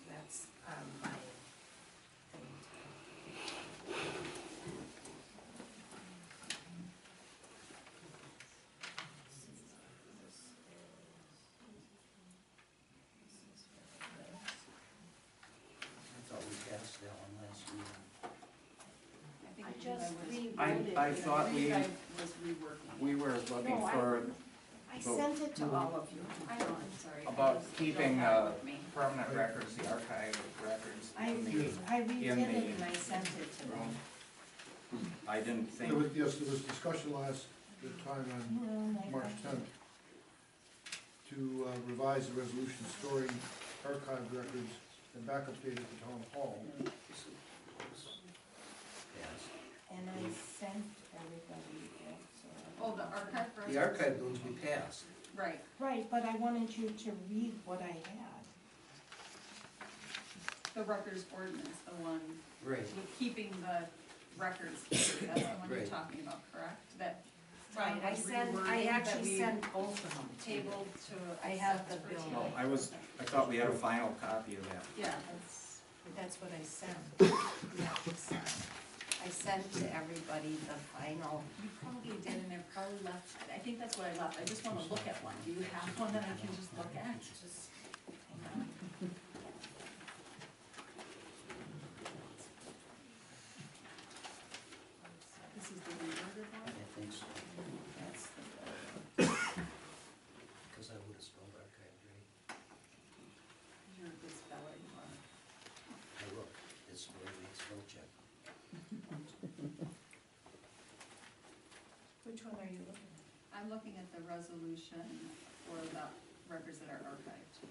That's, my thing. I thought we passed that one last meeting. I think I Levi just was- rewrote it. I thought Levi was reworking. we were looking No, for I sent it to all of you. I know, I'm sorry. I about just keeping, don't have it with me. permanent records, the archive records I in the redid in it the and I sent it to them. room. I didn't think, There was, yes, there was discussion last time on March 10th to revise the resolution storing archive records and backup data at the town hall. Passed. And I sent everybody that, so. Oh, the archive records? The archive those we passed. Right, Right, but I wanted you to read what I had. the records ordinance, the one Right. with keeping the records, that's the one you're Right. talking about, correct? That Right, I was sent, rewording I that actually we sent both of them. to you. tabled to I have accept the for bill. tonight. no, I thought we had a final copy of that. Yeah, That's what I sent. I sent to everybody the final. you probably did, and it probably left, I think that's what I left, I just wanna look at one, do you have one that I can just look at? Just, hang on. This is the reworded one? I think so, That's the bill. because I would have spelled archive right. You're a good speller, you are. I look, it's where we spell check. Which one are you looking at? I'm looking at the resolution for the records that are archived.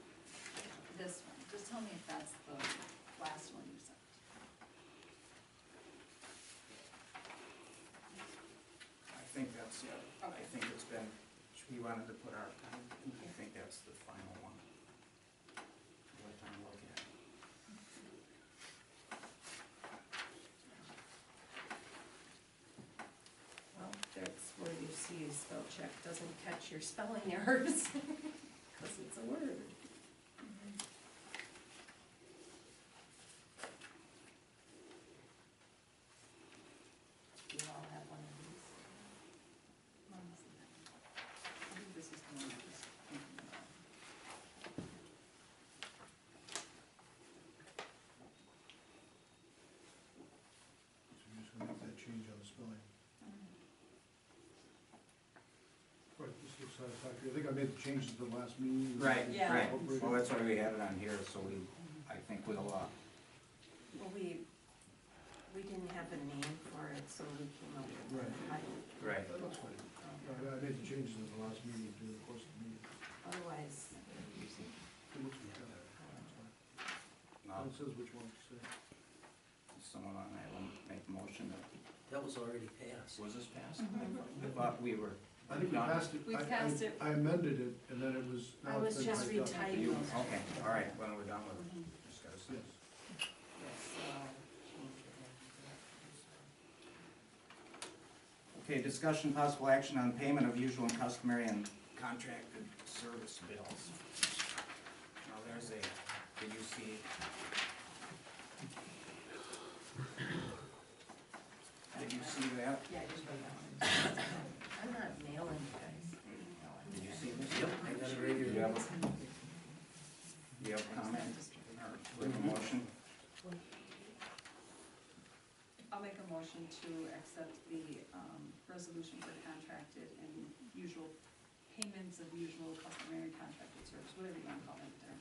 This one, just tell me if that's the last one you sent. I think that's it. I think it's been, we wanted to put our, I think that's the final one. What time look at? Well, that's where you see spell check doesn't catch your spelling errors, because it's a word. You all have one of these. I think this is the one I was thinking about. So you're just gonna make that change on the spelling. Right, this looks satisfactory. I think I made the changes at the last meeting. Right, Yeah. right. Well, that's why we had it on here, so we, I think we'll, Well, we didn't have a name for it, so we came up with Right. a title. right. That looks fine. I made the changes at the last meeting during the course of the meeting. Otherwise, It looks good. That's fine. Now, It says which one to say. someone on that will make make a motion that, That was already passed. was this passed? I thought we were I think we done. passed it. We I- passed it. I amended it, and then it was. I now was it's been just typed up. retyping. You, okay, all right, when we're done with it, discuss this. Okay, discussion possible action on payment of usual and customary and contracted service bills. Now, there's a, did you see? Did you see that? Yeah, I just wrote that one. I'm not mailing you guys. Did you see this? Yep, I got it right Do you here. have, do you have comments or with a motion? I'll make a motion to accept the, resolution for contracted and usual payments of usual customary contracted service, whatever you wanna call it there.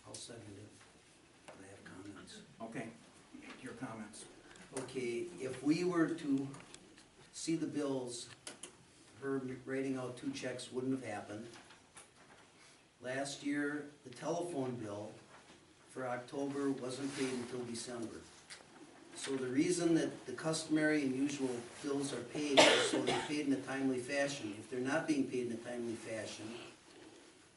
I'll second it. I have comments. Okay, your comments. Okay, if we were to see the bills, her writing out 2 checks wouldn't have happened. Last year, the telephone bill for October wasn't paid until December. So the reason that the customary and usual bills are paid is so they're paid in a timely fashion. If they're not being paid in a timely fashion,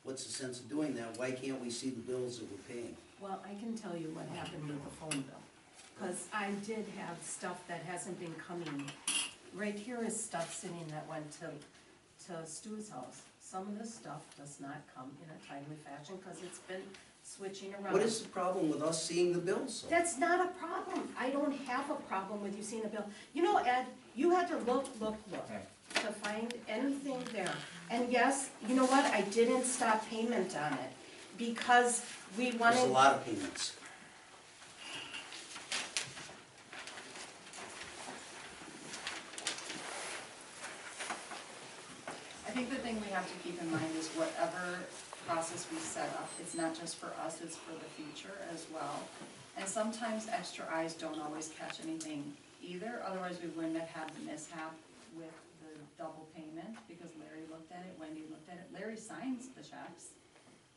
what's the sense of doing that? Why can't we see the bills that we're paying? Well, I can tell you what happened with the phone bill, because I did have stuff that hasn't been coming. Right here is stuff sitting that went to Stu's house. Some of this stuff does not come in a timely fashion, because it's been switching around. What is the problem with us seeing the bills? though? That's not a problem. I don't have a problem with you seeing a bill. You know, Ed, you had to look Okay. to find anything there. And yes, you know what, I didn't stop payment on it, because we There's wanted. a lot of payments. I think the thing we have to keep in mind is whatever process we set up, it's not just for us, it's for the future as well. And sometimes extra eyes don't always catch anything either, otherwise we wouldn't have had the mishap with the double payment, because Larry looked at it, Wendy looked at it, Larry signs the checks,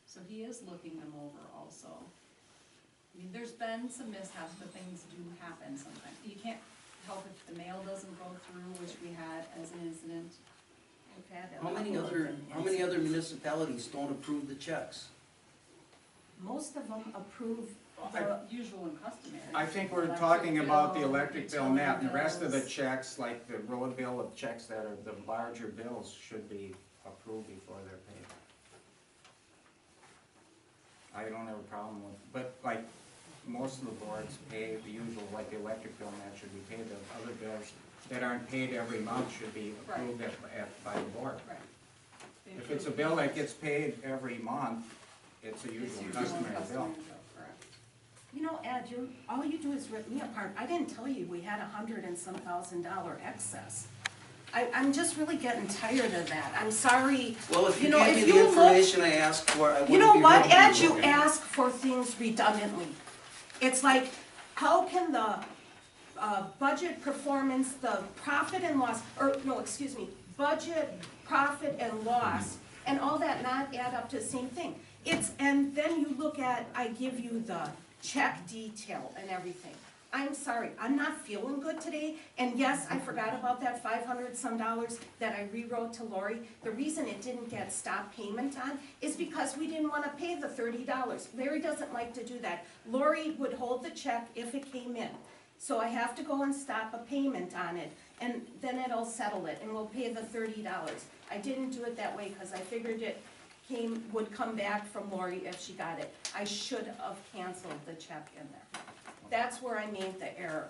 so he is looking them over also. I mean, there's been some mishaps, but things do happen sometimes. You can't help if the mail doesn't go through, which we had as an incident. We've had a How many couple of other, them. how many other municipalities don't approve the checks? Most of them approve The usual and customary. I think we're Electric talking about the bill, electric bill utility net, and the rest of the bills. checks, like the road bill of checks that are the larger bills, should be approved before they're paid. I don't have a problem with, but like, most of the boards pay the usual, like the electric bill net should be paid, the other bills that aren't paid every month should be approved by the board. Right. If it's a bill that gets paid every month, it's a It's usual usual and customary bill. customary bill, correct. You know, Ed, all you do is rip me apart. I didn't tell you we had $100 and some thousand excess. I'm just really getting tired of that. I'm sorry. Well, if you You know, gave if me you the look- information I asked for, I wouldn't be You know what, ready Ed, to you vote. ask for things redundantly. It's like, how can the budget performance, the profit and loss, or, no, excuse me, budget, profit and loss, and all that not add up to the same thing? And then you look at, I give you the check detail and everything. I'm sorry, I'm not feeling good today, and yes, I forgot about that $500 some that I rewrote to Lori. The reason it didn't get stop payment on is because we didn't wanna pay the $30. Larry doesn't like to do that. Lori would hold the check if it came in. So I have to go and stop a payment on it, and then it'll settle it, and we'll pay the $30. I didn't do it that way, cause I figured it would come back from Lori if she got it. I should have canceled the check in there. That's where I made the error.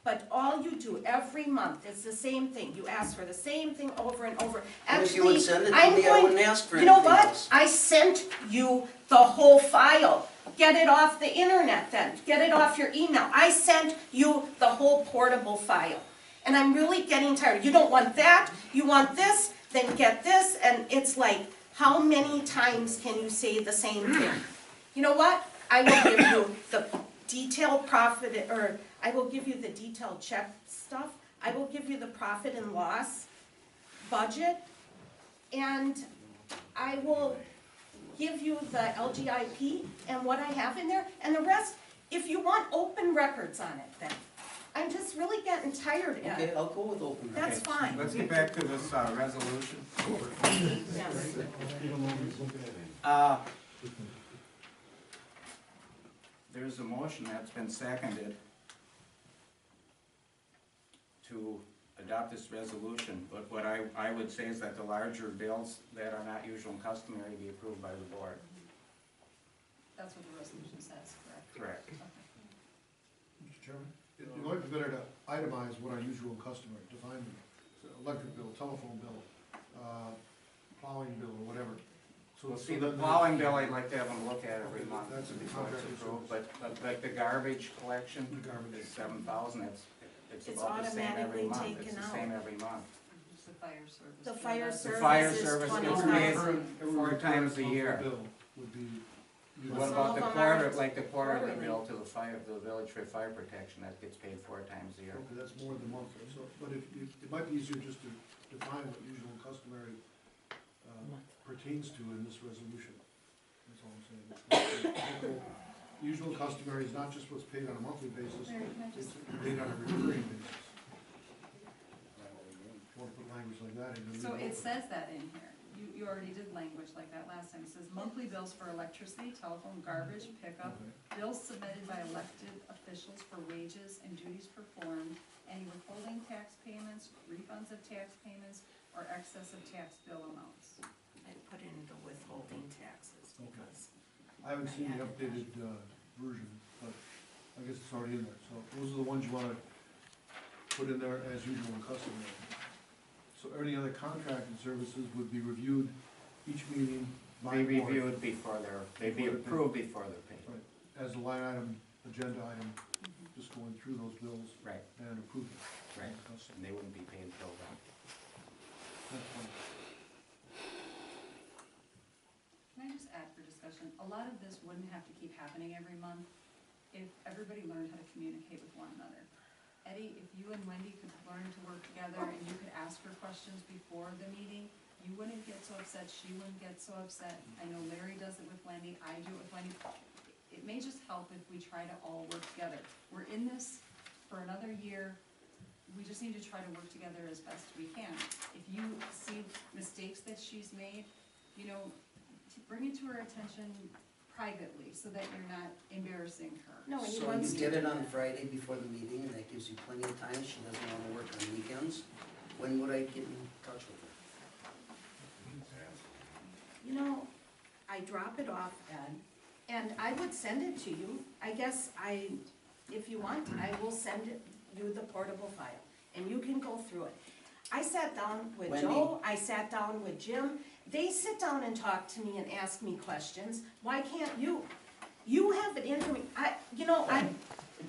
But all you do every month, it's the same thing. You ask for the same thing over and over. And if you would Actually, send it to I'm me, I going, wouldn't ask for you know anything what? else. I sent you the whole file. Get it off the internet then. Get it off your email. I sent you the whole portable file. And I'm really getting tired. You don't want that, you want this, then get this, and it's like, how many times can you say the same thing? You know what? I will give you the detailed profit, or I will give you the detailed check stuff. I will give you the profit and loss budget, and I will give you the LGIP and what I have in there, and the rest, if you want open records on it then. I'm just really getting tired, Okay, Ed. I'll go with open. That's Okay, fine. Let's get back to this, resolution. Yes. There's a motion that's been seconded to adopt this resolution, but what I would say is that the larger bills that are not usual and customary be approved by the board. That's what the resolution says, correct? Correct. Okay. Mr. Chairman, it might be better to itemize what are usual and customary, define them. So electric bill, telephone bill, plowing bill, or whatever. So Well, see, the plowing bill, I'd like to have them look at every month That's a before it's contract approved, but like the garbage collection, The garbage. is 7,000, it's It's about the same every automatically month, taken it's the out. same every month. It's the fire service. The bill, fire that's- The fire service is service gets 20,000. paid 4 times a year. Bill would be. What Some about of the them quarter, aren't like the quarterly quarterly. bill to the fire, the village for fire protection, that gets paid 4 times a year. Okay, that's more than monthly, so, but if, it might be easier just to define what usual and customary pertains to in this resolution. That's all I'm saying. Usual and customary is not just what's paid on a monthly basis, Mary, can I it's just, paid on a recurring basis. Want to put language like that in the. so it says that in here. You already did language like that last time. It says monthly bills for electricity, telephone, garbage, pickup, Okay. bills submitted by elected officials for wages and duties performed, any withholding tax payments, refunds of tax payments, or excess of tax bill amounts. I put in the withholding taxes because, I haven't seen the updated, version, but I guess it's already in there, so those are the ones you wanna put in there as usual and customary. So any other contracted services would be reviewed each meeting by Be board. reviewed before they'd be Before they're paid. approved before they're paid. Right, as a line item, agenda item, just going through those bills Right, and approving. right, and they wouldn't be paid until then. That's fine. Can I just add for discussion, a lot of this wouldn't have to keep happening every month if everybody learned how to communicate with one another. Eddie, if you and Wendy could learn to work together and you could ask her questions before the meeting, you wouldn't get so upset, she wouldn't get so upset. I know Larry does it with Wendy, I do it with Wendy. It may just help if we try to all work together. We're in this for another year, we just need to try to work together as best we can. If you see mistakes that she's made, you know, bring it to her attention privately, so that you're not embarrassing her. no, he So wants you to get do it on that. Friday before the meeting, and that gives you plenty of time, she doesn't wanna work on weekends. When would I get in touch with her? You know, I drop it off, Ed, and I would send it to you. I guess if you want, I will send you the portable file, and you can go through it. I sat down with Wendy. Joe, I sat down with Jim, they sit down and talk to me and ask me questions. Why can't you? You have it in me,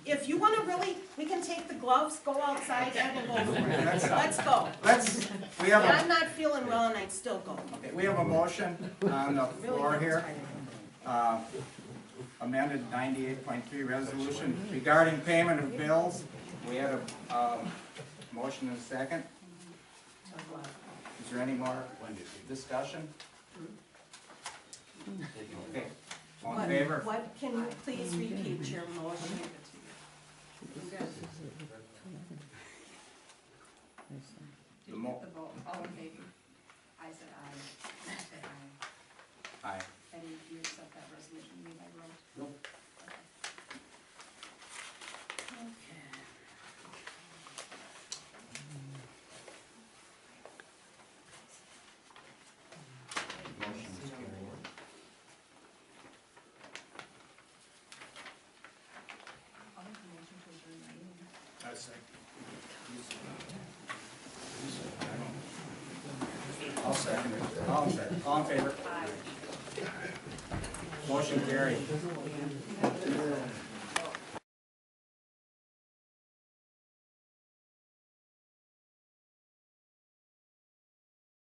if you wanna really, we can take the gloves, go outside, and go for it. Let's go. We have And a, I'm not feeling well and I'd still go. okay, we have a motion on the Really floor getting here. tired. Amended 98.3 resolution regarding payment of bills. We had a motion and a second. Is there any more discussion? Okay, all in favor? What, can you please repeat your motion? You guys, did you mo- get the vote, all in favor? I said aye, you said aye. Aye. Eddie, do you accept that resolution made by Rose? Nope. Motion is carried. I'll make a motion to adjourn the meeting. I'll second it. All in favor? Aye. Motion carried.